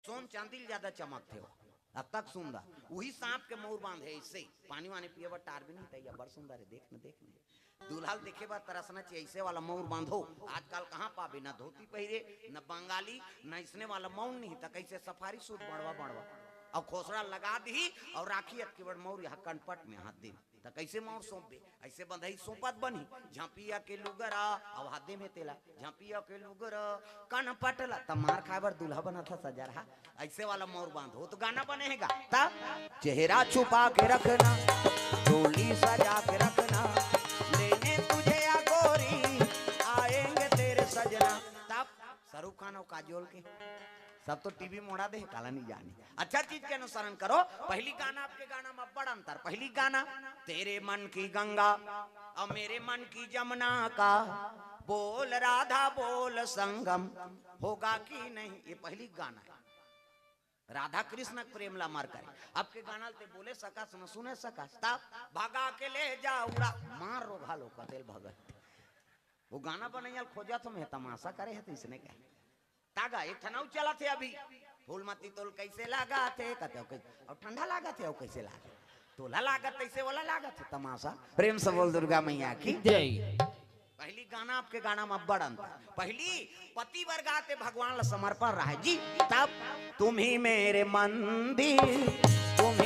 सोन चांदी ज्यादा चमकते हो अब तक सुंदर वही सांप के मोर बांधे इससे पानी वानी पिए बा टार भी नहीं तैया बड़ सुंदर है देखने दुल्हाल देखे बा तरसना चाहिए ऐसे वाला मोर बांधो आजकल कहाँ पाबे ना धोती पहिरे न बंगाली न इसने वाला मौन नहीं तो कैसे सफारी सूट बढ़वा बढ़वा और खोसड़ा लगा दी और राखी केवल मोर यहाँ कनपट में हाथ दे तो कैसे मोर सौंपे ऐसे बंधई सौंपत बनी झांपिया के लुगरा और हाथे में तेला झांपिया के लुगरा कनपटला तमार खाबर दूल्हा बना था सजा रहा ऐसे वाला मोर बांधो तो गाना बनेगा तब चेहरा छुपा के रखना डोली सजा के रखना लेने तुझे या गोरी आएंगे तेरे सजना तब शाहरुख खान और काजोल के सब तो टीवी मोड़ा दे काला नहीं जाने अच्छा चीज के अनुसरण करो पहली गाना आपके गाना में बड़ा अंतर पहली गाना तेरे मन की गंगा और मेरे मन की जमुना का बोल राधा बोल संगम होगा कि नहीं ये पहली गाना है राधा कृष्ण प्रेम ला मार करे आपके गाना ते बोले सका न सुने सका तब भागा के ले जाऊरा मार रो भालो कतेल भगत वो गाना बनैया खोजा तो मैं तमाशा करे है तो इसने क्या तागा एक ठनाऊ चला थे अभी फूल मती तोल कैसे लागा थे कहते हो और ठंडा लागा थे और कैसे लागा तोला लागत ऐसे वाला लागत है तमाशा प्रेम से बोल दुर्गा मैया की जय पहली गाना आपके गाना में बड़ अंतर पहली पति वर्गाते भगवान ला समर्पण रहा जी तब तुम ही मेरे मंदिर तुम